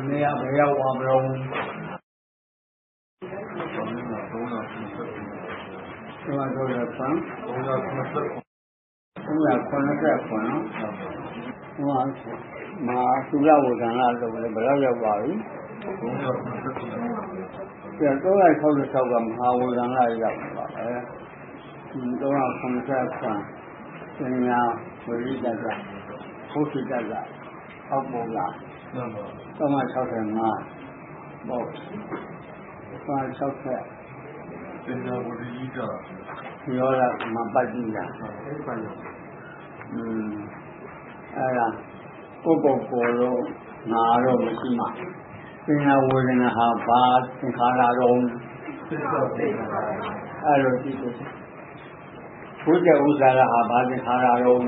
နေရာဘယ်ရောက်ပါမလို့ဒီမှာတော့ရပန်း390မာသုလဝဒနာလို့လည်းဘယ်လောက်ရောက်ပါပြီ366ကမဟာဝဒနာရောက်ပါပဲ390ပညာဝိရိတ္တဘုဒ္ဓတ္တအောက်ပုံလား365ပေါ့360ပညာဝိရိတ္တရောလာမပတ်ကြည့်လားအဲ့ဒါကိုပုဂ္ဂိုလ်တော့ငါတော့မရှိမှပညာဝေဒနာဟာဘာသင်္ခါရတော့အဲ့လိုကြည့်လို့ဘုဒ္ဓဥစ္စာကဟာဘာသင်္ခါရတော့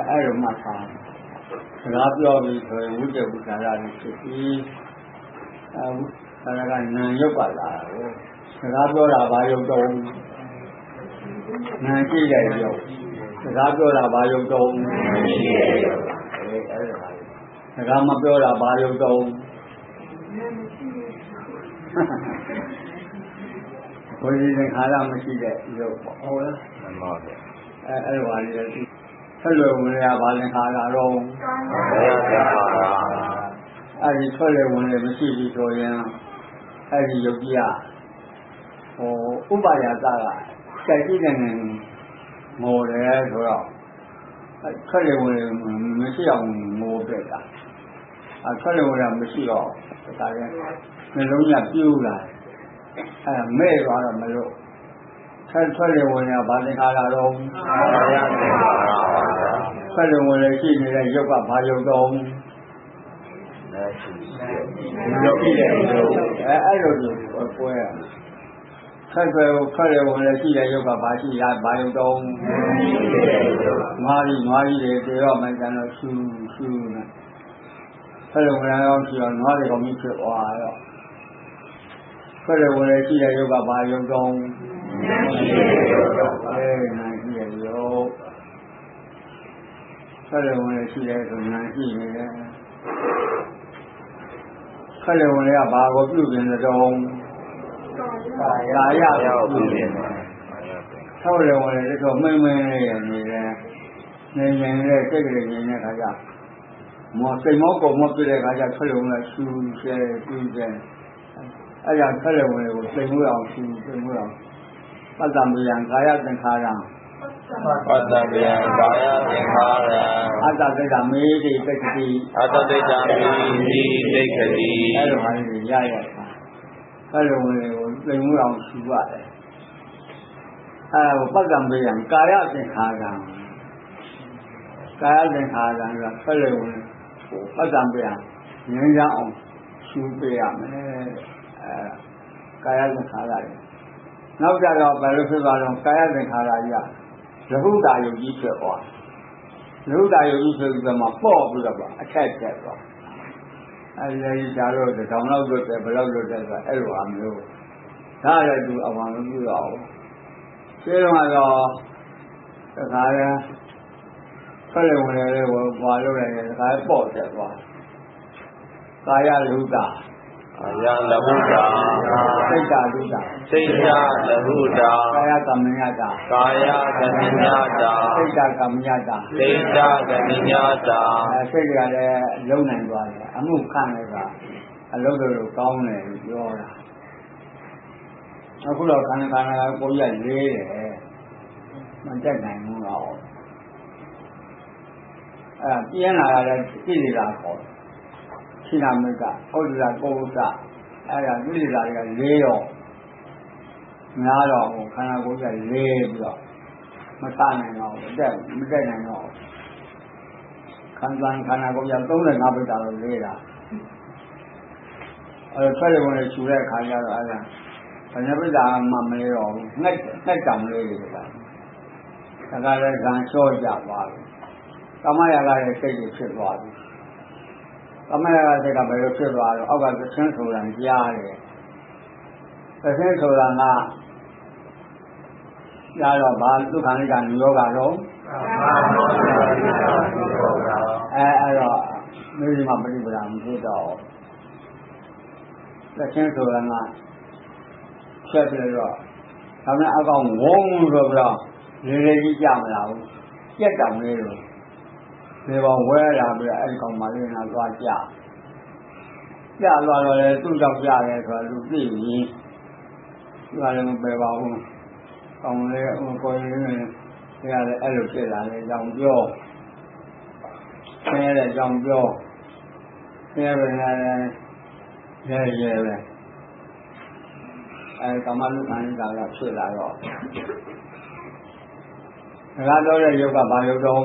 အဲ့လိုမှတ်ထားစကားပြောပြီးဆိုရင်ဝိတ္တဥစ္စာရနေဖြစ်ပြီးဒါကနာရုပ်ပါလားစကားပြောတာဘာရုပ်တော့နာကြည့်တဲ့ရုပ်စကားပြောတာဘာရုပ်တော့စကားမပြောတာဘာရုပ်တော့ဘုရားသင်္ခါရမရှိတဲ့ရုပ်ပေါ့ဟုတ်လားမှန်ပါဗျအဲ့လိုပါလေဆက်လွယ်ဝင်ရပါသင်္ခါရတော့အဲ့ဒီထွက်လေဝင်လေမရှိဘူးဆိုရင်အဲ့ဒီယုတ်ကြီးကဥပါယတာကစိုက်ကြည့်တဲ့နေငိုတယ်ဆိုတော့ထွက်လေဝင်မရှိအောင်ငိုပြတာထွက်လေဝင်မရှိတော့ဒါလည်းနှလုံးကပြူးလာမဲ့သွားတော့မလို့ထွက်လေဝင်ရဘာသင်္ခါရတော့ထွက်လေဝင်လေရှိနေတဲ့ယုတ်ကဘာယုတ်တော့ရုပ်ကြည့်တဲ့ရုပ်အဲ့လိုမျိုးပွဲရဆက်ဆွဲကိုဖတ်ရဝင်လည်းရှိတဲ့ရုပ်ကဘာရှိရဘာယုတ်တော့ငါးကြီးတွေတေတော့မှန်တယ်တော့ရှူနေဖတ်ရဝင်အောင်ရှိတော့ငါးတွေကောင်းပြီးဖြစ်သွားတော့ဖတ်ရဝင်လည်းရှိတဲ့ရုပ်ကဘာယုတ်တော့နိုင်ရှိတဲ့ရုပ်ဖတ်ရဝင်လည်းရှိတဲ့ဆိုနိုင်ရှိနေတယ်ခက်လေဝင်ကဘာကိုပြုပြင်တဲ့တုံးကာယပြုပြင်ထောက်လေဝင်လည်းတော့မင်းနေတယ်နေနဲ့စိတ်ကလေးနေခါကျမောစိတ်မောကိုမပြတဲ့ခါကျခက်လေဝင်ကရှူရှဲပြုတယ်အဲ့ဒါခက်လေဝင်ကိုစိတ်မှုအောင်ရှူစိတ်မှုအောင်ပတ္တမယံကာယသင်္ခါရပတ္တမယံကာယသင်္ခါရအတ္တသိတ္တမေတိတက္ကတိအတ္တသိတ္တမေတိတက္ကတိအဲ့လိုဟာတွေရတာအဲ့လိုဝင်ကိုသိမှုအောင်ရှူရတယ်အဲ့ဒါပတ္တမယံကာယသင်္ခါရကာယသင်္ခါရကဖက်လို့ပတ္တမယံငြင်းရအောင်ရှူပေးရမယ်ကာယသင်္ခါရနောက်ကြတော့ဘယ်လိုဖြစ်သွားတော့ကာယသင်္ခါရရရဟုတာယုတ်ကြီးဖြစ်သွားရဟုတာယုတ်ကြီးဖြစ်ပြီးတော့မှပေါ့ပြီးတော့အထက်တက်သွားအဲဒီဒါတော့တောင်လောက်လွတ်တယ်ဘယ်လောက်လွတ်တယ်ဆိုအဲ့လိုအမျိုးဒါလည်းသူအမှန်မပြုရအောင်ရှင်းတော့တခါလဲဖက်လေဝင်လေဘာလို့လဲတခါပေါ့တက်သွားကာယရဟုတာအာယလဟုတာစိတ်တာဒုတာစိတ်တာလဟုတာကာယကမ္မညတာကာယကမ္မညတာစိတ်တာကမ္မညတာစိတ်တာကမ္မညတာစိတ်ကလည်းလုံနိုင်သွားတယ်အမှုခံလိုက်တာအလုပ်တို့ကောင်းတယ်ပြောတာအခုတော့ခန္ဓာကိုယ်ကြီးလေးတယ်မတက်နိုင်ဘူးတော့ပြင်းလာတယ်သိနေလားခေါ်ရှိနာမိတ်ကဩဒရာပု္ပ္ပစအဲ့ဒါသိနေတာတွေကလေးတော့များတော့ခန္ဓာကိုယ်ကြီးလေးပြီးတော့မတနိုင်တော့မတက်နိုင်တော့ခန္ဓာကိုယ်ကြီး35ပိဋကတော့လေးတာအဲ့ဆွဲရဝင်ချူတဲ့ခါကျတော့အဲ့ဒါဘယ်နှပိဋကမှမလေးတော့ဘူးငှက်တောင်လေးတွေကဒါကလည်းဇန်လျှော့ကြသွားပြီကမယကလည်းစိတ်ကြီးဖြစ်သွားပြီကမယကစိတ်ကဘယ်လိုဖြစ်သွားတော့အောက်ကသချင်းဆိုတာကြားတယ်သချင်းဆိုတာကကြားတော့ဘာဒုက္ခနိကနိရောဂတော့အဲ့တော့ မေဒီမှာပရိပဒါမဖြစ်တော့လက်ချင်းဆိုတာကဆက်ပြီးတော့ဒါနဲ့အကောင်ဝုန်းဆိုပြီးတော့လေလေကြီးကြမလာဘူးကြက်တောင်လေးလို့ဒီပေါ်ဝဲလာပြီးအဲ့ဒီကောင်မလေးကသွားကြသွားတော့လေသူ့ကြောင့်ကြရဲဆိုတော့လူသိရင်ဒီကလည်းမပယ်ပါဘူးကောင်းလေးကိုယ်ရင်းနေဒီကလည်းအဲ့လိုဖြစ်လာလေကြောင်ပြောဆင်းရဲတဲ့ကြောင်ပြောဆင်းရဲပဲရဲပဲအဲကာမလူခံရတာဖြစ်လာတော့ဒါကတော့တဲ့ယုတ်ကဘာယုတ်တော့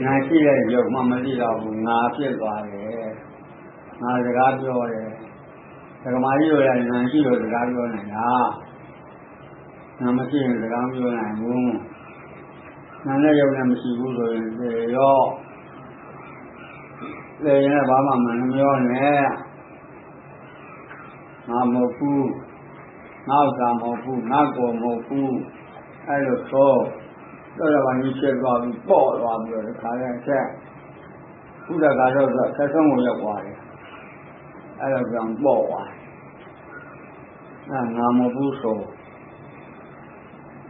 ငါရှိတဲ့ယုတ်မှမသိတော့ဘူးငါဖြစ်သွားတယ်ငါစကားပြောတယ်ဒကမာကြီးတို့လည်းငါရှိလို့စကားပြောနေတာငါမရှိရင်စကားပြောနိုင်ဘူးငါနဲ့ယုတ်နဲ့မရှိဘူးဆိုရင်ရောလေရင်ဘာမှမပြောနဲ့ငါမဟုတ်ဘူးငါ့ဥစ္စာမဟုတ်ဘူးငါကိုမဟုတ်ဘူးအဲ့လိုဆိုတော့ဘာကြီးဖြစ်သွားပြီးပေါ့သွားပြီးတော့ခါရချက်ဘုရားကတော့ဆက်ဆုံးကိုရောက်သွားတယ်အဲ့လိုကြောင့်ပေါ့သွားငါမဟုတ်ဘူးဆို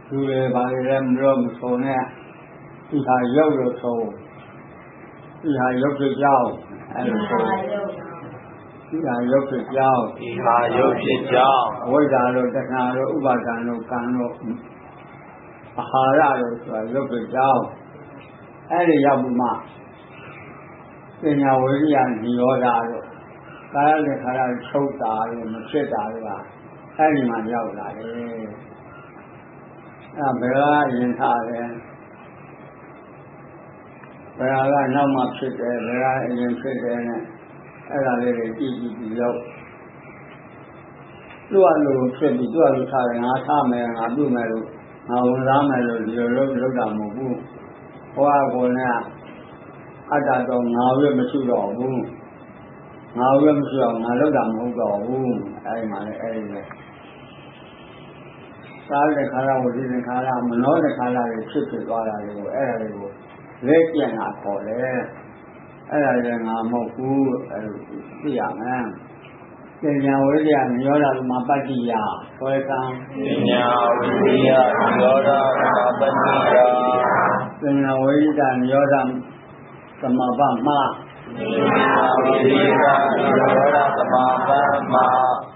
သူလည်းဘာလည်းမပြောမဆိုနဲ့သူဟာရောက်လို့ဆိုသူဟာရောက်ကြကြောင်းအဲ့လိုဆိုသူဟာရောက်ကြကြောင်းဒီဟာရုပ်ဖြစ်ကြောင်းအဝိဇ္ဇာတို့တဏှာတို့ဥပါဒံတို့ကံတို့အာဟာရတို့ဆိုတာရုပ်ကြကြောင်းအဲ့ဒီရောက်ပြီးမှပညာဝိရိယនិရောဓတို့ကာယနဲ့ခန္ဓာချုပ်တာတို့မဖြစ်တာတို့ကအဲ့ဒီမှာရောက်လာတယ်အဲ့ဘယ်ကအရင်ထားတယ်ဘယ်ကနောက်မှဖြစ်တယ်ဘယ်ကအရင်ဖြစ်တယ်နဲ့အဲ့ဒါလေးတွေကြည့်ပြီးရောက်သူ့အလိုဖြစ်ပြီးသူ့အလိုထားတယ်ငါထားမယ်ငါပြုမယ်လို့ငါဝန်စားမယ်လို့ဒီလိုလုပ်တာမဟုတ်ဘူးဟောအကုန်နဲ့အတ္တတော့ငါဝိမရှိတော့ဘူးငါဝိမရှိအောင်ငါလုပ်တာမဟုတ်တော့ဘူးအဲ့ဒီမှာလည်းအဲ့ဒီပဲစားတဲ့ခါရဝိသင်္ခါရမနောတဲ့ခါရတွေဖြစ်သွားတာတွေကိုအဲ့ဒါတွေကိုလက်ကျန်တာခေါ်တယ်အဲ့ဒါလည်းငါမဟုတ်ဘူးအဲ့လိုသိရမယ်ပညာဝိရိယនិရောဓသမပတ္တိယဆွဲကံပညာဝိရိယនិရောဓသမပတ္တိယပညာဝိရိယនិရောဓသမပမ္မပညာဝိရိယនិရောဓသမပမ္မ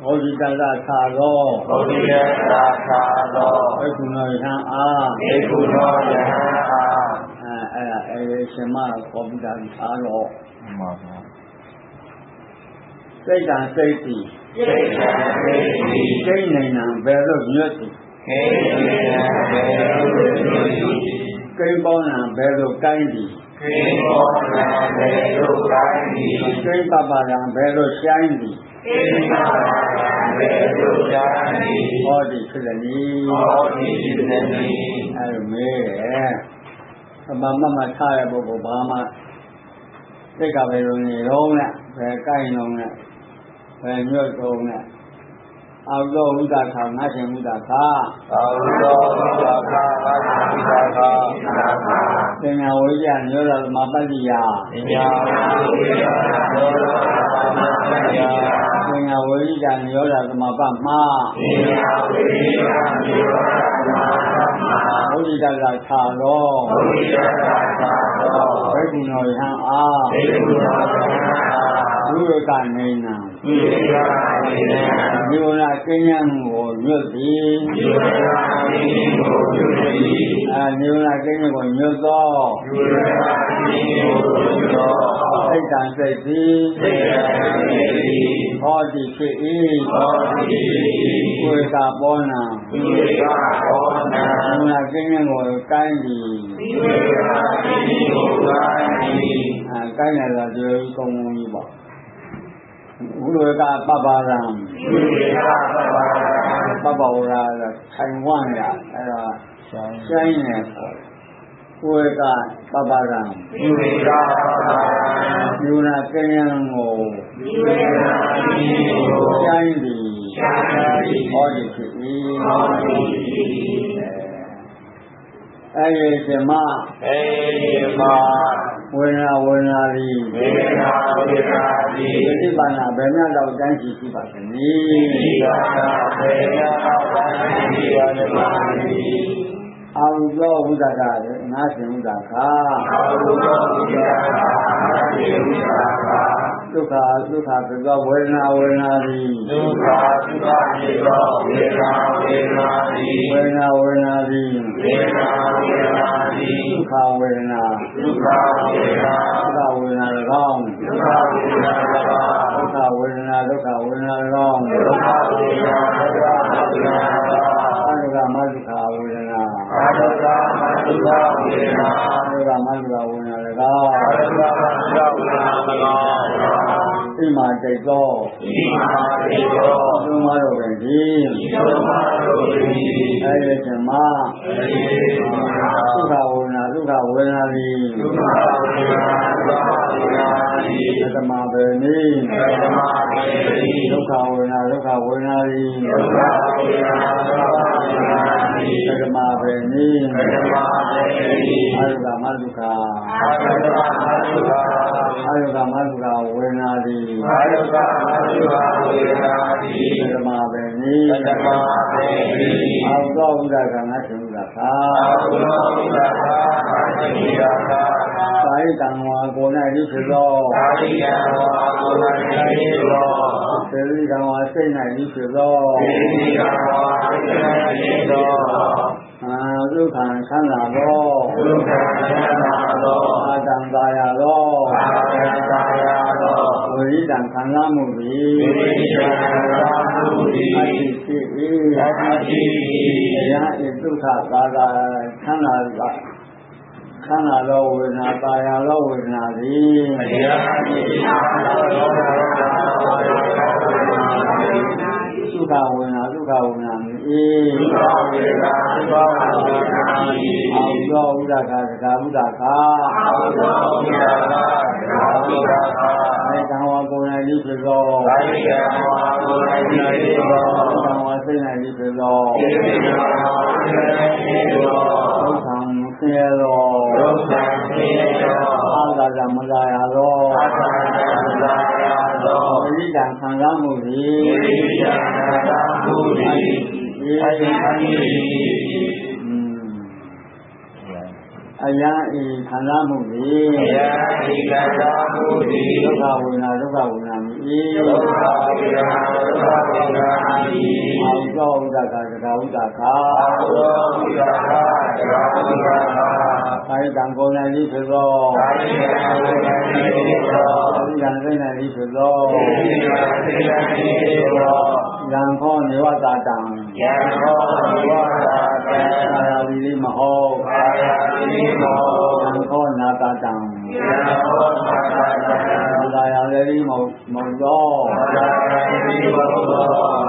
ဘောဓိတသသာသောဘောဓိတသသာသောဘိက္ခုနောယဟံအာဘိက္ခုနောယဟံအာအဲ့ရှင်မခေါ်ပြီးတာအားတော့မှန်ပါဗျာစိတ်တန်စိတ်တီစိတ်နိုင်ံဘယ်လိုညွတ်တီကိန်းပေါင်းံဘယ်လိုကိုင်းတီကိန်းပေါင်းံဘယ်လိုကိုင်းတီကိန်းပပရံဘယ်လိုရှိုင်းတီကိန်းပပရံဘယ်လိုရှိုင်းတီဟောဒီဖြစ်တယ်နီဟောဒီဖြစ်တယ်နီအဲ့လိုမဲတယ်ဘာမှထားတဲ့ပုဂ္ဂိုလ်ဘာမှစိတ်ကပဲလို့နေတော့နဲ့ပဲကိုင်းတော့နဲ့ပဲညွတ်တော့နဲ့အောက်တော့ဥဒ္ဒခါငါရှင်ဥဒ္ဒခါအောက်တော့ဥဒ္ဒခါငါရှင်ဥဒ္ဒခါပညာဝိဇ္ဇာညောဓသမပတ္တိယပညာဝိဇ္ဇာညောဓသမပတ္တိယပညာဝိဇ္ဇာညောဓသမပမ္မပညာဝိဇ္ဇာညောဓသမပမ္မဘုဒ္ဓတ္တသာသောဘုဒ္ဓတ္တသာသောဘိက္ခုနောယဟံအာဘိက္ခုနောယဟံအာဝိဝေကနေနံဝိဝေကနေနံဒီဝနာကင်းဉ္ကိုညွတ်သည်ဒီဝနာကင်းဉ္ကိုညွတ်သည်ဒီဝနာကင်းဉ္ကိုညွတ်သောဒီဝနာကင်းဉ္ကိုညွတ်သောစိတ်တန်စိတ်သည်စိတ်တန်စိတ်သည်ဟောတိဖြစ်၏ဟောတိဖြစ်၏ဝေကပောနံဝေကပောနံဒီဝနာကင်းဉ္ကိုကိုင်းသည်ဒီဝနာကင်းဉ္ကိုကိုင်းသည်ကိုင်းရတာဒီလိုကောင်းကောင်းကြီးပေါ့ဝိဝေကပပရံဝိဝေကပပရံပပဝရထိုင်ဝမ်းရအဲ့ဒါဆိုင်နေပေါ့ဝိဝေကပပရံဝိဝေကပပရံယူနာကင်းဉ္ကိုယူနာကင်းဉ္ကိုဆိုင်သည်ဟောတိဖြစ်၏ဟောတိဖြစ်၏ အဲ့ဒီရှင်မဝေဒနာသည်ပฏิပါဏဘယ်များတော့တိုင်းရှိပါသနည်းအောင်သောဘုဒ္ဓကလည်းငါရှင်ဘုဒ္ဓကဒုက္ခဖြစ်သောဝေဒနာသည်ဒုက္ခဖြစ်သောဝေဒနာသည်ဒုက္ခဝေဒနာ၎င်းဒုက္ခဝေဒနာ၎င်းအနုကမဒုက္ခဝေဒနာဣမာတိတ်သောသုံးပါးတော်ပင်သည်အဲဒီရှင်မဒုက္ခဝေဒနာသည်သတ္တမဘေနိဒုက္ခဝေဒနာသည်သတ္တမဘေနိအာယုကမဒုက္ခဝေဒနာသည်သတ္တမဘေနိအာဟုသောဥဒ္ဒကငါရှင်ဥဒ္ဒကသာယိတံဝါကိုယ်၌ဤဖြစ်သောသေရိကံဝါစိတ်၌ဤဖြစ်သောဒုက္ခဆန္ဒသောအာတံသာယသောဝိရိတံခံစားမှုသည်အတိရှိ၏ယံဤဒုက္ခသာသာဆန္ဒသောဝေဒနာသာယသောဝေဒနာသည်ဒုက္ခဝေဒနာမည်အောင်သောဥဒ္ဒကသကာဥဒ္ဒကအဲကံဝါကိုယ်၌ဤဖြစ်သောကံဝါစိတ်၌ဤဖြစ်သောဒုက္ခဆင်းရဲသောအာသာမသာရသောဝိရိဒံခံစားမှုသည်အယံဤခံစားမှုသည်ဒုက္ခဝေဒနာမည်အောင်သောဥဒ္ဒကသကာဥဒ္ဒကကာယကံကိုယ်၌ဤဖြစ်သောယံစိတ်၌ဤဖြစ်သောယံခောနေဝတာတံကာယဝိရိမဟောယံခောနာတာတံကာယလည်းမဟုတ်သော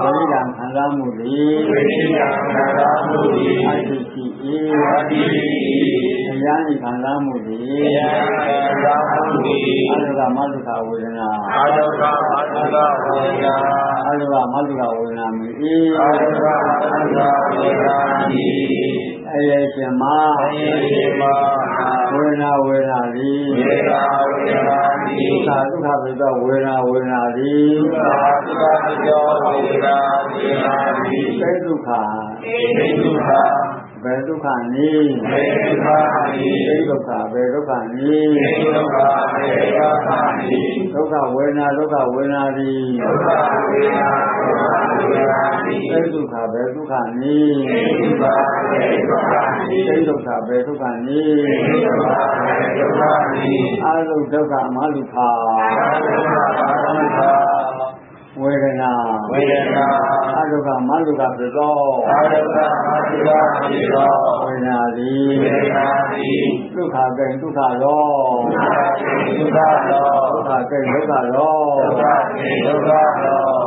ဝိရိယံခံစားမှုသည်အတ္တိရှိ၏အယံဤခံစားမှုသည်အလုကမဒုက္ခဝေဒနာမည်အယေရှင်မဝေဒနာသည်ဒုက္ခဖြစ်သောဝေဒနာသည်သေဒုက္ခဘယ်ဒုက္ခနည်းသေဒုက္ခဘယ်ဒုက္ခနည်းဒုက္ခဝေဒနာသည်သေဒုက္ခဘယ်ဒုက္ခနည်းသေဒုက္ခဘယ်ဒုက္ခနည်းအာရုဒုက္ခမလုခဝေဒနာအဒုက္ခမလုခဖြစ်သောဝေဒနာသည်ဒုက္ခကိဒုက္ခရောဒုက္ခကိဒုက္ခရော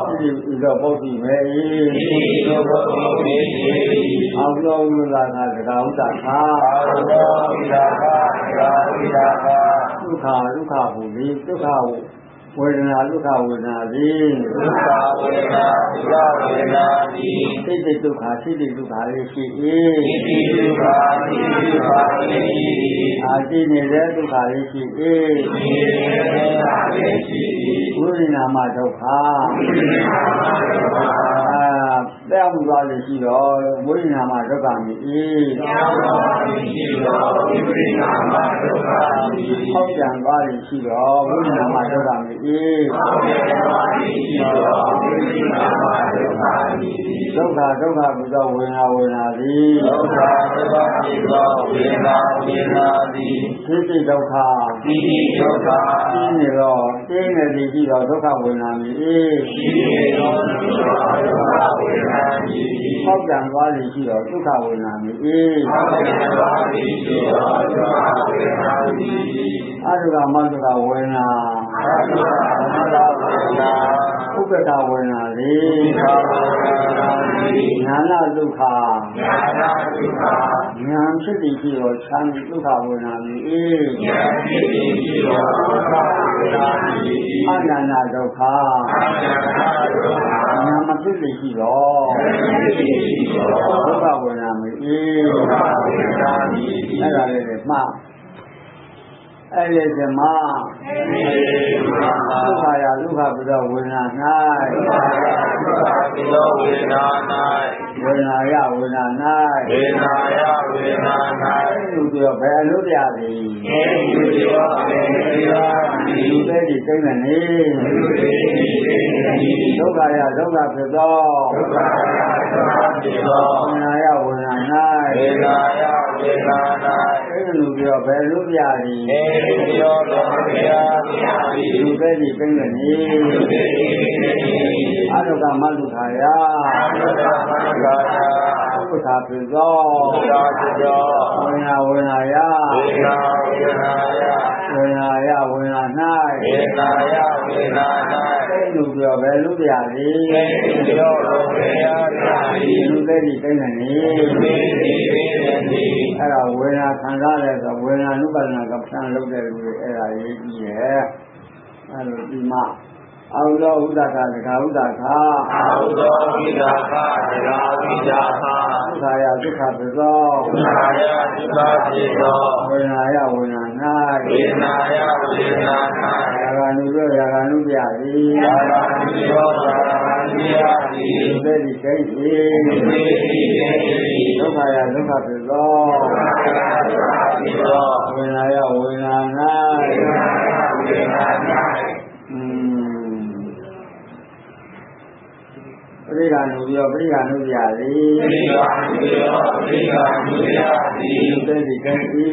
ဣတိသောပုဒ်တိမေ၏အောင်သောဥဒ္ဒကသကာဥဒ္ဒကဒုက္ခဟူသည်ဒုက္ခဝေဒနာသည်စိတ်ဒုက္ခလေးရှိ၏ အာတိနေတဲ့ဒုက္ခလေးရှိ၏ဝိရိနာမဒုက္ခတဲ့မှုသွားလို့ရှိတော့ဝိရိနာမဒုက္ခမြည်၏ဟောက်ကြံသွားလို့ရှိတော့ဝိရိနာမဒုက္ခမြည်၏ဒုက္ခဒုက္ခဘုသောဝေနာဝေနာသည်ဒုက္ခဒုက္ခဘုသောဝေနာဝေနာသည်သိတိဒုက္ခသိတိဒုက္ခသိနေတော့သိနေသည်ကြည့်တော့ဒုက္ခဝေနာမြည်၏သိနေတော့ဒုက္ခဝေနာမြည်၏ဟောက်ကြံသွားလို့ရှိတော့ဒုက္ခဝေနာမြည်၏ဟောက်ကြံသွားလို့ရှိတော့ဒုက္ခဝေနာမြည်၏အတုကမတုကဝေနာအတုကမတုကဝေနာဥပ္ပတဝေနာသည်ညာနာဒုက္ခညာနာဒုက္ခညာဖြစ်ပြီးပြီးတော့ချမ်းဒုက္ခဝေနာမြည်၏ညာဖြစ်ပြီးပြီးတော့ဒုက္ခဝေနာမြည်၏အနန္တဒုက္ခအနန္တဒုက္ခညာမဖြစ်ပြီးပြီးတော့ဒုက္ခဝေနာမြည်၏ဒုက္ခဝေနာမြည်၏အဲ့ဒါလေးတွေမှအဲ့ဒီဓမ္မဒုက္ခရာဒုက္ခဘုရားဝေဒနာ၌ဒုက္ခဘုရားဝေဒနာ၌ဝေဒနာယဝေဒနာ၌ဝေဒနာယဝေဒနာ၌လူပြောဘယ်လိုပြသည်လူပြောဘယ်လိုပြသည်လူသေးဒီသိနေနေဒုက္ခရာဒုက္ခဖြစ်သောဒုက္ခရာဒုက္ခဖြစ်သောဝေဒနာယဝေဒနာ၌ဝေဒနာယဝေဒနာ၌လူပြောဘယ်လိုပြသည်ပြောတော်ဘုရားလူသေးဒီသိနေနေအတုကမတုခာယအတုကမတုခာယဥပ္ပခာပိသောဥပ္ပခာပိသောဝေနာဝေနာယဝေနာဝေနာယဝေနာယဝေနာ၌ဝေနာယဝေနာ၌လူပြောဘယ်လူပြသည်ပြောတော်ဘုရားလူသေးဒီသိနေနေအဲ့ဒါဝေနာခံစားတဲ့ဆိုဝေနာနုပါဒနာကပ္ပံလုပ်တဲ့လူတွေအဲ့ဒါရေးကြည့်ရဲ့အဲ့လိုဒီမှာအာဟုသောဥဒ္ဒကသကာဥဒ္ဒကအာဟုသောဥဒ္ဒကသကာဥဒ္ဒကဒုက္ခယဒုက္ခပိသောဒုက္ခယဒုက္ခပိသောဝေဒနာယဝေဒနာ၌ဝေဒနာယဝေဒနာ၌ယာဂာနုရောယာဂာနုပြသည်ယာဂာနုရောယာဂာနုပြသည်သေတိကိစ္စေဒုက္ခယဒုက္ခပိသောဒုက္ခယဒုက္ခပိသောဝေဒနာယဝေဒနာ၌ဝေဒနာယဝေဒနာ၌ပရိက္ခဏုပြောပရိက္ခဏုပြသည်ပရိက္ခဏုပြောပရိက္ခဏုပြသည်သေတိကိစ္စေ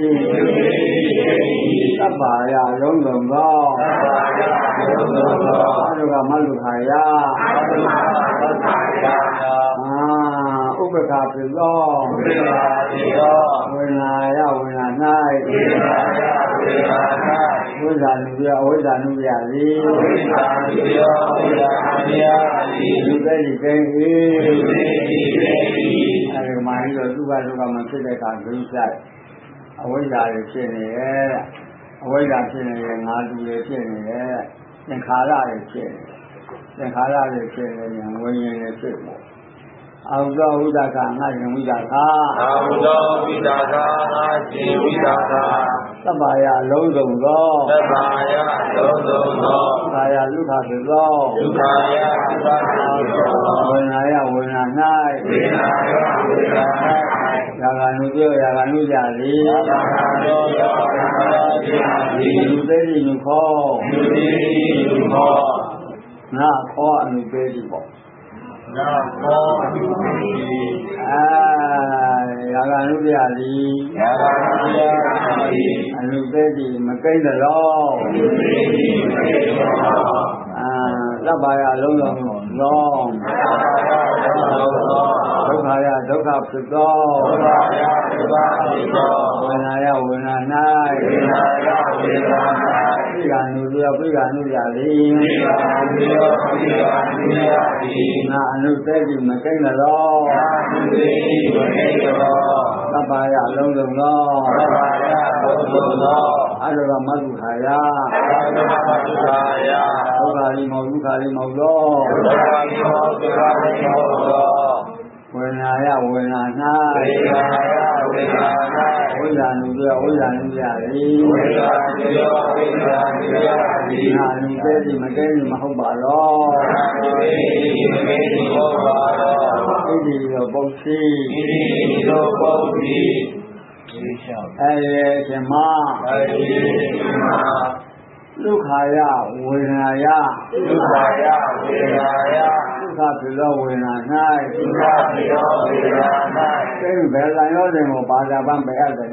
သဗ္ဗာယလုံးစုံသောသဗ္ဗာယလုံးစုံသောအတုကမတုခာယအတုကမတုခာယဥပ္ပခာပိသောဥပ္ပခာပိသောဝေနာယဝေနာ၌ဝေနာယဝေနာ၌ဝိဇာနုပြဝိဇာနုပြသည်ဝိဇာနုပြဝိဇာနုပြသည်လူသေးဒီကိန်း၏အဲဒီမှာဒီတော့သူ့ဘာသူကမှဖြစ်တဲ့အခါဒုစရိုက်အဝိဇ္ဇာတွေဖြစ်နေရဲ့အဝိဇ္ဇာဖြစ်နေရဲ့ငါလူတွေဖြစ်နေရဲ့သင်္ခါရတွေဖြစ်နေသင်္ခါရတွေဖြစ်နေရင်ဝိညာဉ်တွေဖြစ်ပေါ်အာဟုသောဝိဒကငါရှင်ဝိဒကအာဟုသောဝိဒကငါရှင်ဝိဒကသဗ္ဗာယလုံးစုံသောသဗ္ဗာယလုံးစုံသောဒုက္ခယဒုက္ခဖြစ်သောဒုက္ခယဒုက္ခဖြစ်သောဝေဒနာယဝေဒနာ၌ဝေဒနာယဝေဒနာ၌ယာဂာနုပြောယာဂာနုကြသည်ယာဂာနုပြောယာဂာနုကြသည်လူသေးသည်လူခေါ်လူသေးသည်လူခေါ်ငါခေါ်အနုသေးသည်ပေါ့နာမောယာဂာနုပြသည်ယာဂာနုပြသည်အနုသေးသည်မကိန်းတော်အနုသေးသည်မကိန်းတော်သဗ္ဗာယလုံးစုံသောဒုက္ခယဒုက္ခဖြစ်သောဒုက္ခယဒုက္ခဖြစ်သောဝေဒနာယဝေဒနာ၌ဝေဒနာယဝေဒနာ၌ပိက္ခဏုပြောပိက္ခဏုပြသည်ပိက္ခဏုပြောပိက္ခဏုပြသည်နာအနုသေးသည်မကိန်းတော်နာအနုသေးသည်မကိန်းတော်သဗ္ဗာယလုံးစုံသောသဗ္ဗာယလုံးစုံသောအတုကမတုခာယအတုကမတုခာယဒုက္ခရိမောဒုက္ခရိမောသောဒုက္ခရိမောဒုက္ခရိမောသောဝေဒနာယဝေဒနာ၌ဝေဒနာယဝ ဝေဒနာဝိဇာနုပြဝိဇာနုပြလေ ဝိဇာတိယောဝိဇာတိယတိ နာနုပဲဒီမတဲဒီမဟုတ်ပါတော့ နာတိဝေတိမေတိဘောပါရော ဣတိရောပုတ်စီ ဣတိသောပုပ္ပိ အဲရှင်မ အဲဒီမှာ ဒုက္ခယဝေဒနာယ ဒုက္ခယဝေဒနာယ ဒုက္ခဖြစ်သောဝေဒနာ ဒုက္ခယောဝေဒနာ ၌သိဘယ်လံရောစဉ်ကိုပါဇာပံပဲအပ်သည်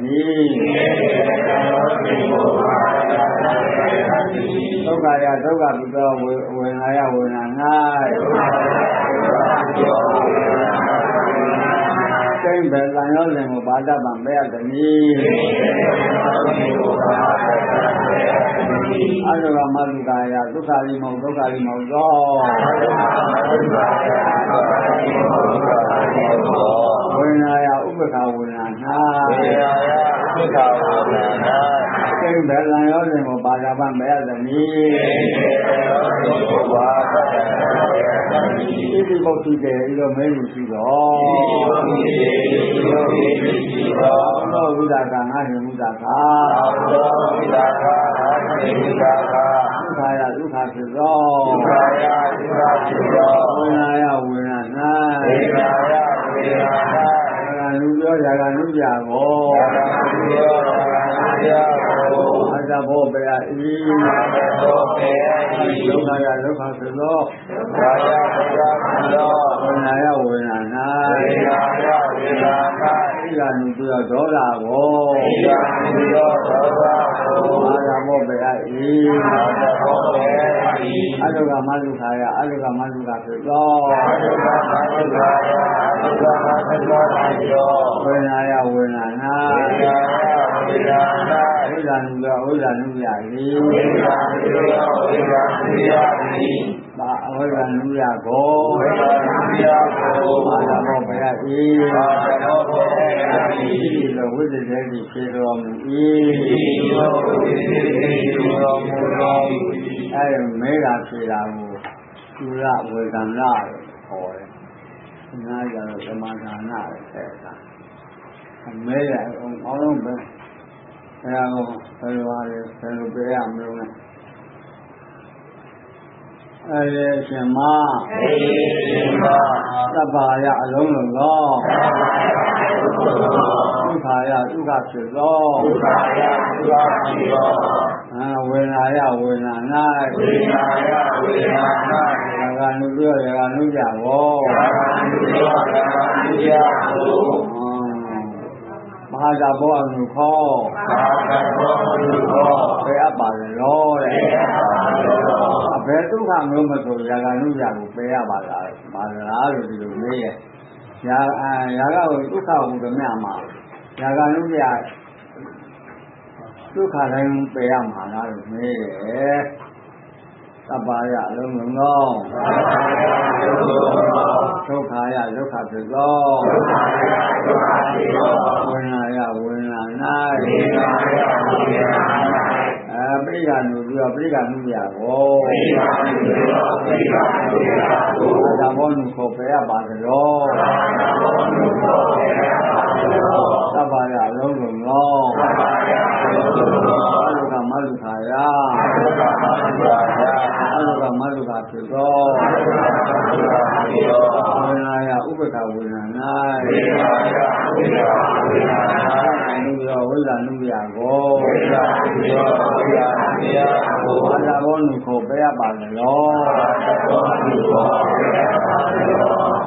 ဒုက္ခယဒုက္ခဖြစ်သောဝေဒနာယဝေဒနာ၌သိဘယ်လံရောစဉ်ကိုပါဇာပံပဲအပ်သည်အတ္တကမသုကာယဒုက္ခလိမောဒုက္ခလိမောသောဝေဒနာယဥပ္ပခာဝေဒနာ ဝေဒနာယဥပ္ပခာဝေဒနာ သိဘယ်လံရောစဉ်ကိုပါဇာပံပဲအပ်သည်ဣတိပုတ်တိတေဤလိုမဲလူရှိတော်သောဝိဒကငါဟိမုဒကဒုက္ခယဒုက္ခဖြစ်သောဝေဒနာယဝေဒနာ၌လူပြောရာဂနုပြကိုအတ္တဘောပေယဤဒုက္ခယဒုက္ခဖြစ်သောဝေဒနာယဝေဒနာ၌ဣဒနုပြဒေါသကိုအာရမောပေယဤအတ္တကမသုခာယအတ္တကမသုခဖြစ်သောဝေဒနာယဝေဒနာဝိဇာနုပြဝိဇာနုပြလေပါအဝိဇာနုပြကိုအာရမောပေယဤဒီလိုဝိဇ္ဇေတိဖြစ်တော်မူအဲမဲတာဖြစ်တာကိုသုရဝေဒနာလို့ခေါ်တယ်။နာကြတော့သမာဓာနာတဲ့အခါမဲရအောင်လုံးပဲအဲဒါကိုဘယ်လိုပြရမလို့လဲအဲဒီရှင်မသဗ္ဗာယအလုံးစုံသောဒုက္ခယဒုက္ခဖြစ်သောဝေဒနာယဝေဒနာ၌ရာဂနုပြောရာဂနုကြဘောမဟာဇဘောအနုခောဘယ်အပ်ပါလဲလို့တဲ့အဘယ်ဒုက္ခမျိုးမဆိုရာဂနုကြကိုပယ်ရပါလားမာလားလို့ဒီလိုမေးရဲ့ရာဂကိုဒုက္ခဟုသမျှမှာရာဂနုကြဒုက္ခတိုင်းပယ်ရမှာလားလို့မေးရဲ့သဗ္ဗာယအလုံးစုံသောဒုက္ခယဒုက္ခဖြစ်သောဝေဒနာယဝေဒနာ၌ပရိက္ခဏုပြောပရိက္ခဏုပြကိုသဘောနုခေါ်ပယ်ရပါသလောသဗ္ဗာယအလုံးစုံသောအလုကမလုခာယအလုကမလုခာဖြစ်သောဝေဒနာယဥပ္ပခာဝေဒနာ၌နုရောဝိဇ္ဇာနုပြကိုအတ္တဘောနုခေါ်ပယ်ရပါသလော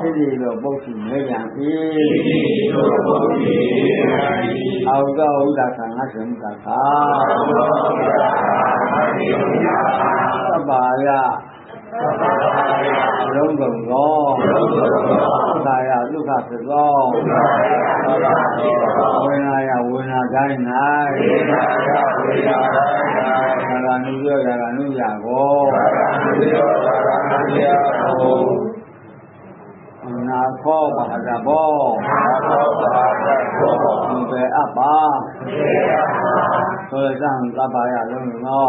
ဣတိလိုပုတ်စီမေယံဤအောက်သောဥဒ္ဒကငါသံကသာသဗ္ဗာယလုံးစုံသောဒုက္ခယဒုက္ခဖြစ်သောဝေဒနာယဝေဒနာတိုင်း၌ရာဂနုပြောရာဂနုပြကိုနာခောပါဒဘောဘေအပ္ပါဆိုတဲ့သံသဗ္ဗာယလုံးစုံသော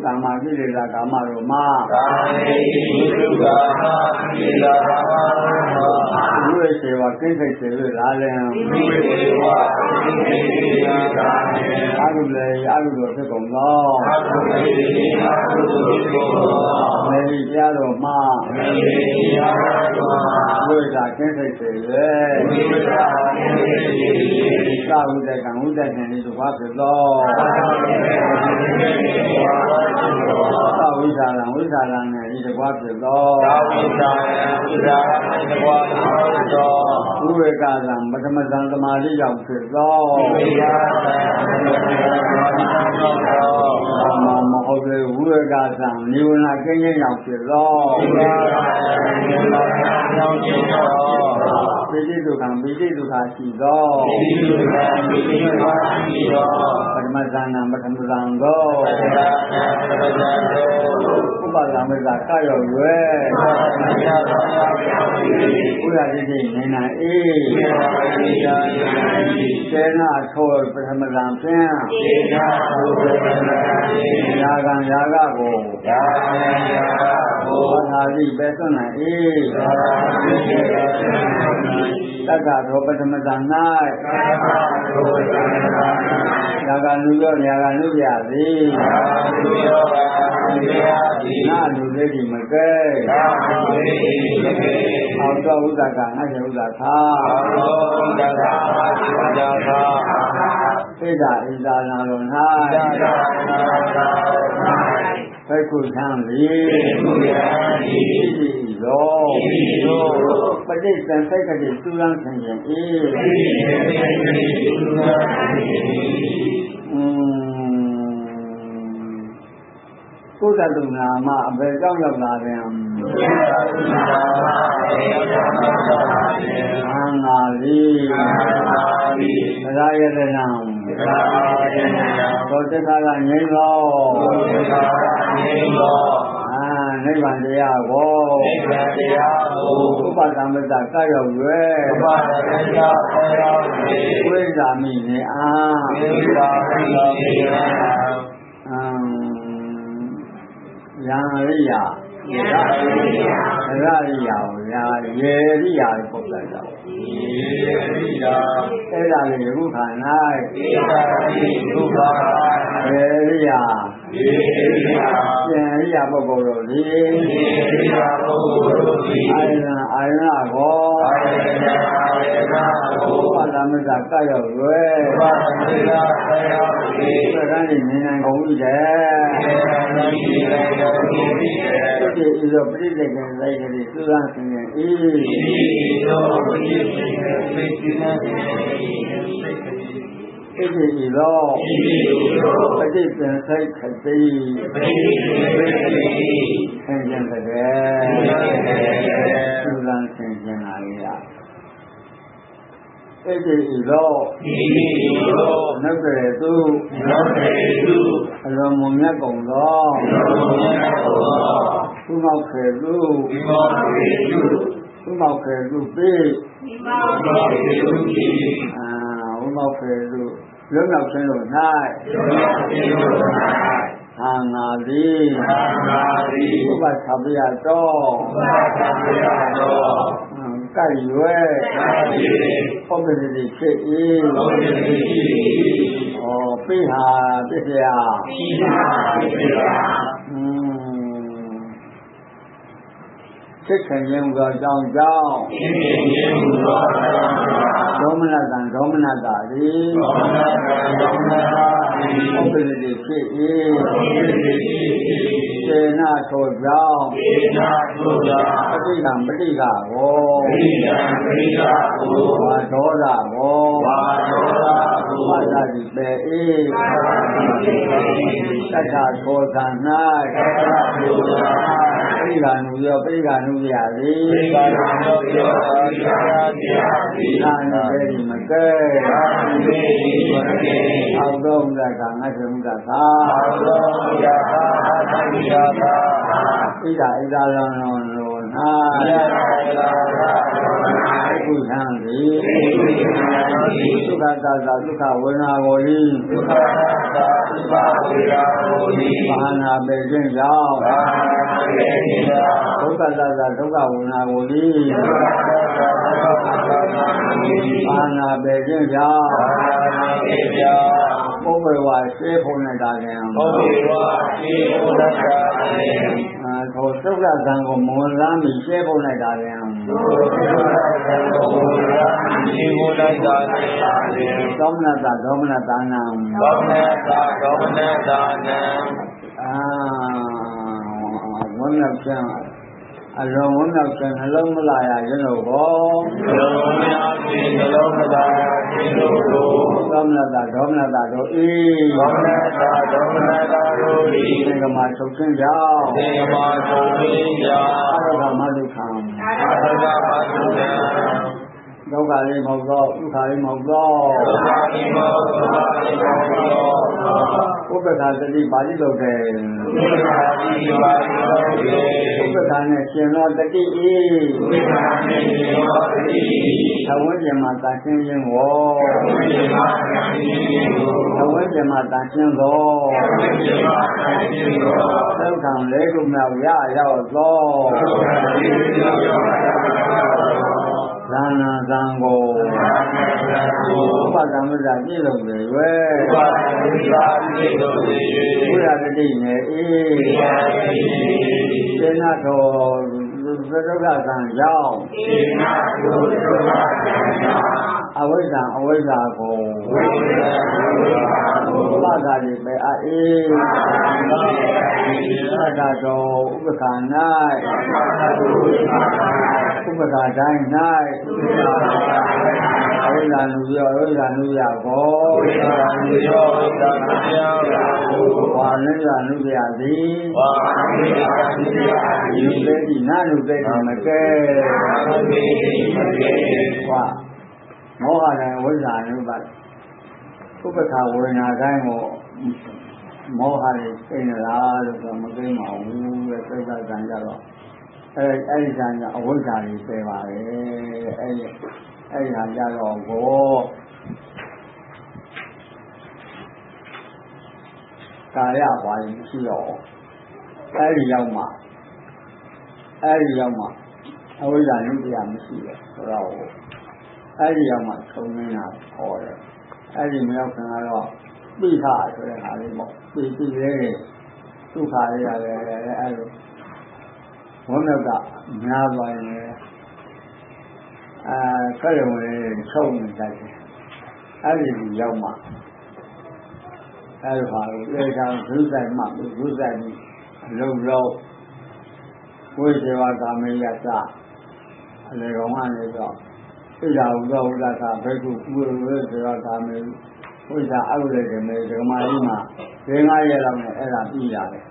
ကာမကိလေသာကာမတို့မှာဝိစေဝကိစ္စစေလို့လာလင်အာရုံလေအာရုံတို့ဖြစ်ကုန်သောမေရိပြတော်မှာဝိသာကိစ္စစေလေသာဝိတကံဝိတကံဤသို့ဘာဖြစ်သောသာဝိဇာလံဝိဇာလံနဲ့ဤတကွာဖြစ်သောသာဝိဇာလံဝိဇာလံဤတကွာဖြစ်သောဥဝေကသံပထမဇံသမာဓိရောက်ဖြစ်သောဥဝေကသံပထမဇံသမာဓိရောက်ဖြစ်သောမဟုတ်လေဥဝေကသံနိဝရဏကင်းခြင်းရောက်ဖြစ်သောဥဝေကသံနိဝရဏရောက်ဖြစ်သောပိဋိဒုက္ခံပိဋိဒုက္ခရှိသောပိဋိဒုက္ခံပိဋိဒုက္ခရှိသောပထမဇံပထမဇံသောဥပါဒာမေသာကရောရွယ်ဘုရားတိတိနေနိုင်အေးစေနာထောပထမဇံဖြင့်ယာကံယာကကိုဘာသာတိပဲသွန်နိုင်အေးတက္ကသောပထမဇံ၌ယာကလူရောယာကလူပြသည်နာလူလေးဒီမကဲအောက်တော်ဥဒ္ဒကငါကျေဥဒ္ဒသာဣဒာဣဒာနာတော်၌ဘိက္ခုသံသည်သောပဋိသင်္စိတ်ကတိသုလံဆင်ခြင်းဤကုသတုနာမအဘယ်ကြောင့်ရောက်လာတယ်အာငါလီရာယတနံသောတခါကငြိမ်းသောနိဗ္ဗာန်တရားကိုဥပဒံမတ္တကရောက်ရွယ်ဝိဇာမိနေအားယံရိယာရရိယာကိုယာယေရိယာကိုပုဒ်လိုက်တာအဲ့ဒါလေးယခုခါ၌ယေရိယာပြန်ရိယာပုဂ္ဂိုလ်တို့သည်အာယနာကိုပါဒမစ္စကရောက်ရွယ်သက္ကန်းနေနိုင်ကုန်ပြီတဲ့ဒီလိုပရိသေကံလိုက်ကလေးသုရဆင်းရဲဤဣတိလောပฏิပင်စိတ်ခတိဆင်းရဲတဲ့သုရဆင်းရဲလာရဣတိလောနုကေတုအလုံးမမြတ်ကုန်သောသုမောခေတုပိလွတ်မြောက်ခေတုလွတ်မြောက်ခြင်းတို့၌ဟာငါသည်ဥပသဗ္ဗယတော်ကဲ့ရွယ်ပုပ္ပတိဖြစ်၏ပိဟာပစ္စယစိတ်ခံခြင်းသောကြောင့်ဒေါမနတံဒေါမနတာသည် ဩပဒတိဖြစ်၏စေနာထိုကြောင့်ပဋိကံပဋိကကိုဝါဒေါသကိုဝါသတိပေ၏တတ္ထထိုသံ၌ပဋိကံနုရောပဋိကံနုရသည်သာနိပေတိမကဲအောက်တော်မူတာကငါ့ပြုံးတာသာဣဒာဣဒာလောနောနောနာကုသံတိသုခတာသာသုခဝေနာကိုလိဘာနာပေခြင်းကြောင့်ဒုက္ခတာသာဒုက္ခဝေနာကိုလိဘာနာပေခြင်းကြောင့်ပုဗ္ဗေဝစေဖို့နေတာခြင်းထိုသုခသံကိုမဝင်စားမိစေဖို့နေတာခြင်းသောမနတဒေါမနတာနံဝမ်းမြောက်ခြင်းအလုံးဝမ်းမြောက်ခြင်းနှလုံးမလာရခြင်းတို့ကိုသောမနတဒေါမနတာတို့ဤသင်္ကမချုပ်ခြင်းကြောင့်အရဟမဒုက္ခံဒုက္ခလေးမဟုတ်သောဒုက္ခလေးမဟုတ်သောဥပ္ပခာတတိပါဠိတော်တယ်ဥပ္ပခာနဲ့ရှင်သောတတိဤသဝဉ္ဇဉ်မှာတန်ရှင်းခြင်းကိုသဝဉ္ဇဉ်မှာတန်ရှင်းသောဒုက္ခလေးခုမြောက်ရရောက်သောသံဃာသံဃောဥပဒံဝိဇ္ဇာပြည့်စုံလေ၍ဘုရားတတိနဲ့စေနာတော်ဒုက္ခသံကြောင့်အဝိဇ္ဇာကိုဥပါဒာတိပေအေသတ္တတော်ဥပ္ပခာ၌ဥပ္ပခာတိုင်း၌အဝိဇ္ဇာနုရောကိုဝါနိယနုပြသည်ယုသေတိနာနုသေတိမကဲဝါမောဟနဲ့ဝိဇ္ဇာနုပါဥပ္ပခာဝေနာတိုင်းကိုမောဟနဲ့သိနေလားလို့ဆိုမသိမအောင်ဘူးတဲ့သိက္ခာကံကြတော့အဲ့ဒီကံကအဝိဇ္ဇာကြီးပဲပါပဲအဲ့ဒီဟာကြတော့ကိုကာယဝါရင်ရှိတော့အဲ့ဒီရောက်မှအဝိဇ္ဇာနုတရားမရှိတယ်ဆိုတော့အဲ့ဒီရောက်မှသုံးနေတာဟောတယ်အဲ့ဒီမရောက်ခင်ကတော့ပိဋကဆိုတဲ့ဟာလေးပေါ့ပိလေးဒုက္ခလေးရတယ်အဲ့လိုဝိမကများသွားရင်ကဲ့ရုံလေးချုပ်နေတတ်တယ်အဲ့ဒီရောက်မှအဲ့ဒီဟာကိုလေချောင်းဒုစိုက်မှဒုစိုက်ပြီးအလုံးလုံးဝိဇ္ဇဝကာမေယသအလေကောင်ကနေတော့ဣဒာဟုသောဥဒ္ဒသာဘိက္ခုဝိဇ္ဇဝကာမေဝိဇ္ဇအဝိလေကမေဓမ္မကြီးမှာ5ရက်လောက်နဲ့အဲ့ဒါပြီးရတယ်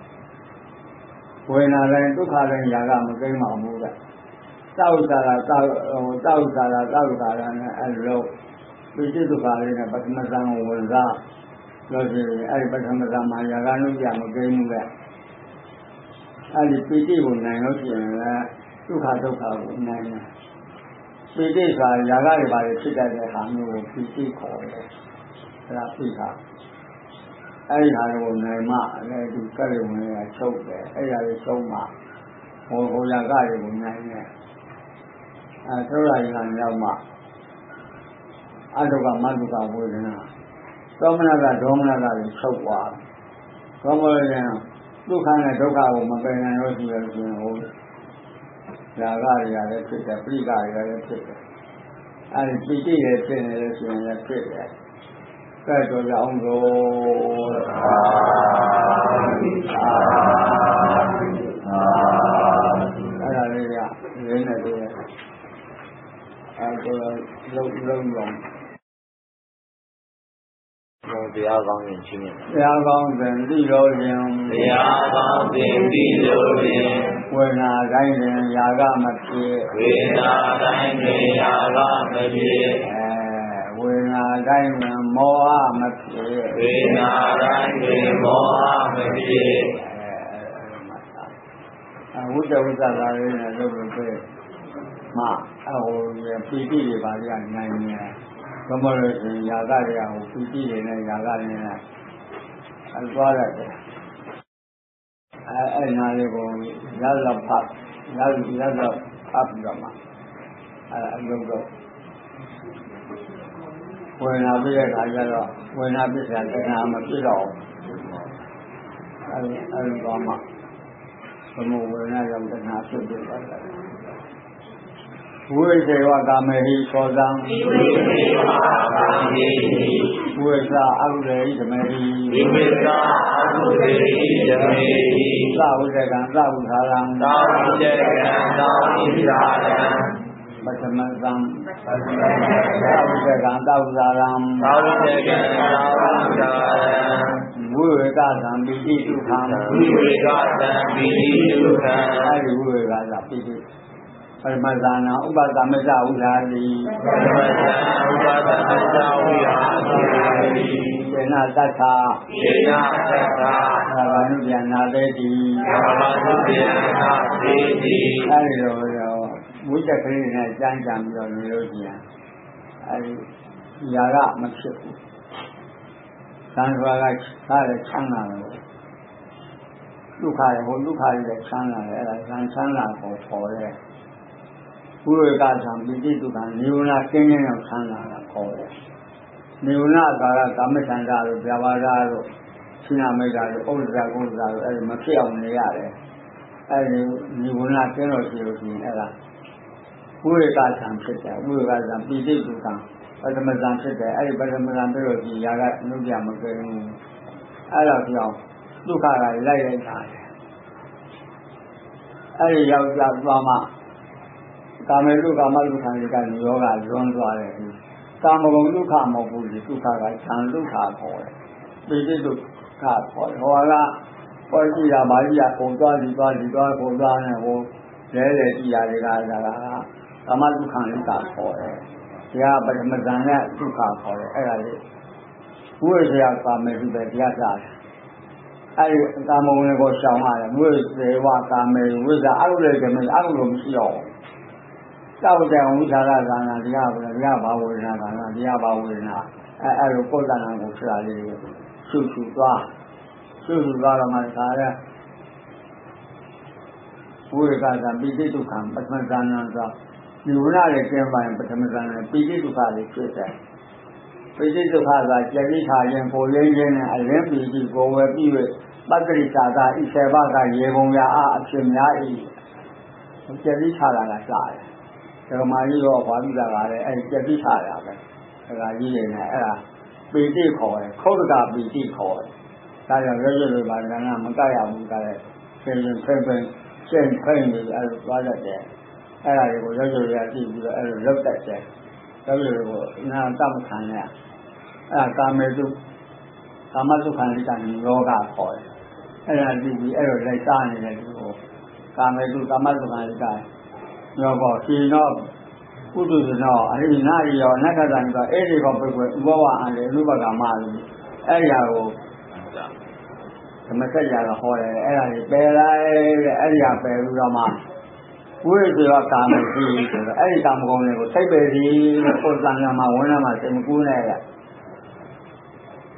ဝေနာတိုင်းဒုက္ခတိုင်းຢာကမကိန်းပါဘူးတဲ့တောက်စားတာနဲ့အဲ့လိုပိဋိဒုက္ခလေးနဲ့ပထမဇန်ကိုဝင်စားလို့ရှိရင်အဲ့ဒီပထမဇန်မှာຢာကနုပြမကိန်းဘူးတဲ့အဲ့ဒီပိဋိကိုနိုင်လို့ရှိရင်လည်းဒုက္ခကိုနိုင်တယ်ပိဋိဆိုတာຢာကတွေပါဖြစ်တတ်တဲ့ဟာမျိုးကိုပိဋိခေါ်တယ်အဲ့ဒါပိဋကအဲ့ဒီဟာကိုနိုင်မှလည်းဒီကရိဝင်ကချုပ်တယ်အဲ့ဒါလေးဆုံးမှဟိုຢာကတွေကိုနိုင်တယ်သုရယံရောက်မှအတုကမတုကဝေဒနာသောမနကဒေါမနကတွေချုပ်သွားသောမနကဒုက္ခနဲ့ဒုက္ခကိုမပယ်နိုင်လို့ရှိရင်ဟိုຢာကတွေကလည်းဖြစ်တယ်ပရိကတွေကလည်းဖြစ်တယ်အဲဒီပိဋိတွေဖြစ်နေလို့ရှိရင်လည်းဖြစ်တယ် ကဲတော့ကြောင်းလို့အဲ့ဒါလေးကရင်းနေတယ်အဲ့တော့လုံးလုံးတရားကောင်းရင်ချင်းမြတ်တရားကောင်းစဉ်သိလို့ရင်တရားကောင်းစဉ်သိလို့ရင်ဝေဒနာတိုင်းတွင်ຢာကမဖြစ်ဝေဒနာတိုင်းတွင်ຢာကမဖြစ်ဝေဒနာတိုင်းတွင်မောဟမဖြစ်ဝေဒနာတိုင်းတွင်မောဟမဖြစ်ဝိတ္တဝိသသာလေးနဲ့လုပ်လို့ပဲမှပီတိတွေပါရနိုင်နေဘမလို့ဆိုရင်ຢာကတွေကပီတိတွေနဲ့ຢာကတွေနဲ့သွားရတယ်အဲ့နာလေးကိုရလောက်ဖတ်ရလောက်ဖတ်ပြီးတော့မှအလုပ်တော့ဝေဒနာပြည့်တဲ့ခါကျတော့ဝေဒနာပြည့်တဲ့တဏှာမပြည့်တော့အဲ့တော့မှဘမဝေဒနာကြောင့်တဏှာဖြစ်ပြီးသွားတယ်ဝိသေဝကာမေဟိသောဇံဝိသေဝကာမေဟိဝိသအရုရေဓမေဟိဝိသအရုရေဓမေဟိသဝိဇကံသဝုသာရံသဝိဇကံသဝိသာရံပထမသံသဝိဇကံသဝုသာရံသဝိဇကံသဝုသာရံဝိဝေကသံပိတိဒုက္ခံဝိဝေကသံပိတိဒုက္ခံအဲဒီဝိဝေကသပိတိပရမဇာနာဥပသမစ္ဆဝိဟာတိပရမဇာနာဥပသမစ္ဆဝိဟာတိယေနသတ္ထာယေနသတ္ထာသာဝနုပြန်နာတေတိသာဝနုပြန်နာတေတိအဲဒီလိုဝိတ္တကလေးနဲ့ကြမ်းကြမ်းပြီးတော့နေလို့ရှိရင်အဲဒီຢာကမဖြစ်ဘူးသံဃာကထားတယ်ချမ်းသာတယ်ဒုက္ခရဟိုဒုက္ခရတဲ့ချမ်းသာတယ်အဲ့ဒါသံချမ်းသာကိုခေါ်တယ်ဝိဝေကသံပိတိဒုက္ခနိဝရဏကင်းကင်းအောင်ချမ်းသာတာခေါ်တယ်နိဝရဏကာရကာမချန္တာတို့ဗျာပါဒတို့သီနာမိတ်တာတို့ဥဒ္ဒရာကုသရာတို့အဲ့ဒီမဖြစ်အောင်နေရတယ်အဲ့ဒီနိဝရဏကင်းလို့ရှိလို့ရှိရင်အဲ့ဒါဝိဝေကသံဖြစ်တယ်ဝိဝေကသံပိတိဒုက္ခပထမဇန်ဖြစ်တယ်အဲ့ဒီပထမဇန်ပြလို့ရှိရင်ຢာကအနုပြမကင်းဘူးအဲ့တော့ပြောင်းဒုက္ခကလိုက်တာတယ်အဲ့ဒီရောက်ကြသွားမှကာမေတုကာမဒုက္ခတွေကယောဂလွန်သွားတယ်ကာမဂုဏ်ဒုက္ခမဟုတ်ဘူးဒီဒုက္ခကခြံဒုက္ခခေါ်တယ်ပိဋိဒုက္ခခေါ်တယ်ဟောကပေါ်ကြည့်တာပါကြီးကပုံသွားဒီသွားပုံသွားနေဟိုလဲကြည့်ရတယ်ကကာမဒုက္ခလိကခေါ်တယ်ဒီကပထမဇန်နဲ့ဒုက္ခခေါ်တယ်အဲ့ဒါလေးဝိဇ္ဇာကာမေတုပဲတရားစားတယ်အဲ့ဒီကာမဂုဏ်ကိုရှောင်ရတယ်ဝိဇ္ဇဝကာမေဝိဇ္ဇာအရုလေကမေအရုလို့မရှိတော့ဘူးတောက်တဲ့ဝိသရကံတရားဘာဝေဒနာကံတရားဘာဝေဒနာအဲ့လိုပုဒ္ဒနာကိုဆရာလေးရှုသွားတော့မှဒါရဝိကသံပိဋိဒုက္ခံပထမဇာနံသောဒီဝရရဲ့ကျင်းပိုင်းပထမဇာနံပိဋိဒုက္ခလေးဖြစ်တယ်ပိဋိဒုက္ခကကြတိခါရင်ပေါ်ရင်းခြင်းနဲ့အရင်ပိဋိကိုဝယ်ပြီးပတ္တိသာသာဣဆေဘကရေပုံရာအဖြစ်များ၏ကြတိခါလာတာစားတယ်ဓမ္မကြီးတော့ဘာလို့လာလဲအဲ့ကြတိထားတာပဲဒါကကြီးနေတယ်အဲ့ဒါပီတိခေါ်တယ်ခုတ်တကပီတိခေါ်တယ်ဒါကြောင့်ရွရွတွေပါကမကရဘူးကလည်းဆင်းဖိနေအဲ့လိုသွားတတ်တယ်အဲ့ဒါတွေကိုရွရွရကြည့်ပြီးတော့အဲ့လိုလောက်တတ်တယ်ရွရွတွေကိုနာတမခံရအဲ့ဒါကာမေတုကာမတုခံလိကယောဂခေါ်တယ်အဲ့ဒါကြည့်ပြီးအဲ့လိုလိုက်စားနေတယ်ဒီကိုကာမေတုကာမတုခံလိကယောဂရှင်တော့ကုသဇနောအရိနာရောအနတ္တတန်ကအဲ့ဒီကောပိကွယ်ဥပဝအံလေအနုပကမလို့အဲ့ဒီဟာကိုဓမ္မစကြာကဟောတယ်အဲ့ဒါကြီးပယ်လိုက်တဲ့အဲ့ဒီဟာပယ်ပြီးတော့မှဝိသေဝကာမေတိဆိုတော့အဲ့ဒီကာမဂုဏ်တွေကိုစိတ်ပယ်စီလို့ပုသံကမှာဝန်းထဲမှာစိတ်မကူးနဲ့ရ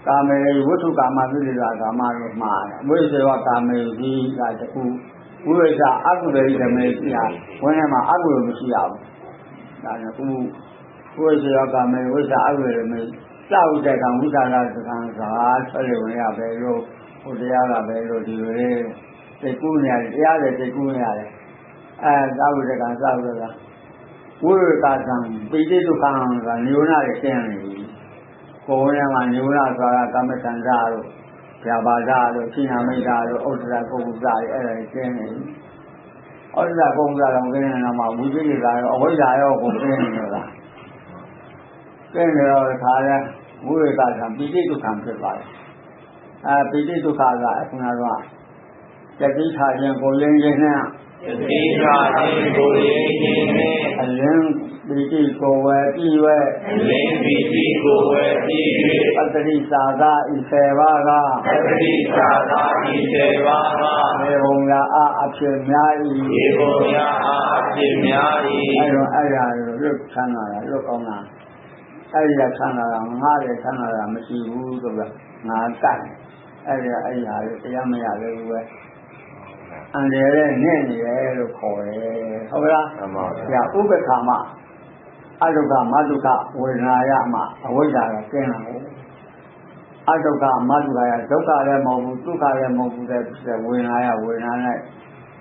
ကာမေဝိသုကာမပိဋိဒာကာမလို့မှားတယ်ဝိသေဝကာမေတိကတခုဝိဝိဇအကုသိဓမေတိဟာဝန်းထဲမှာအကုသိမရှိရဘူးဒါနဲ့ခုဝိဇ္ဇာကမေဝိဇ္ဇာအကုသိဓမေစောက်တဲ့ကံဝိသရာသကံသာဆက်လို့ရပဲလို့ဟိုတရားကပဲလို့ဒီလိုလေးသိကူးနေရတယ်တရားတွေသိကူးနေရတယ်စောက်တဲ့ကံစောက်တဲ့ကဝိဝေကသံပိဋိဒုက္ခံကနိဝရဏရဲ့ကျင်းနေပြီဝ ကိုယ်နဲ့မှညုံနာဆိုတာကမ္မသန္တာတို့ဗျာပါဒတို့ခိနာမိတ်တာတို့ဥဒ္ဒရာကုက္ကုစာတွေအဲ့ဒါကျင်းနေပြီဥဒ္ဒရာကုက္ကုစာတော့ကျင်းနေတော့မှဝိသိကိစ္စရောအဝိဇ္ဇာရောကိုကျင်းနေလို့လားကျင်းနေတော့ခါလဲဝိဝေကသံပိဋိဒုက္ခံဖြစ်သွားတယ်ပိဋိဒုက္ခကအခုနကတတိခါခြင်းကိုရင်းခြင်းနဲ့တတိခါခြင်းကိုရင်းခြင်းနဲ့အလင်းပိဋိကိုဝယ်ပြီးဝဲအလင်းပိဋိကိုဝယ်ပြီး၍ပတ္တိသာသာဤ7ပါးကပတ္တိသာသာဤ7ပါးကေဘုံရာအဖြစ်များ၏ေဘုံရာအဖြစ်များ၏အဲ့တော့အဲ့ဒါလွတ်ဆန်းလာတာလွတ်ကောင်းတာအဲ့ဒီကဆန်းလာတာငါးတယ်ဆန်းလာတာမရှိဘူးဆိုတော့ငါကတ်အဲ့ဒီအဲ့ဒီဟာကိုတရားမရသေးဘူးပဲအန္တရာယ်နဲ့နေတယ်လို့ခေါ်တယ်ဟုတ်ကလားမှန်ပါဗျာဥပ္ပခါမအတုကမတုကဝေဒနာယမအဝိဇ္ဇာကကျင်းလာတယ်အတုကမတုကရဒုက္ခလည်းမဟုတ်ဘူးဒုက္ခလည်းမဟုတ်ဘူးတဲ့ဝေဒနာယဝေဒနာနဲ့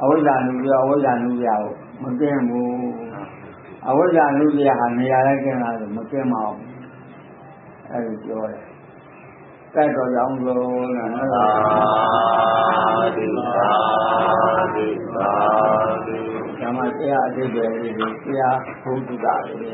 အဝိဇ္ဇာနုပြအဝိဇ္ဇာနုပြကိုမကျင်းဘူးအဝိဇ္ဇာနုပြဟာနေရာတိုင်းကျင်းလာလို့မကျင်းပါဘူးအဲ့ဒီပြောတယ်တိုက်တော်ကြောင့်လို့နော်သာဓုသာဓုသာဓုဓမ္မတရားအတိတ်တွေတရားဘုဒ္ဓတာတွေ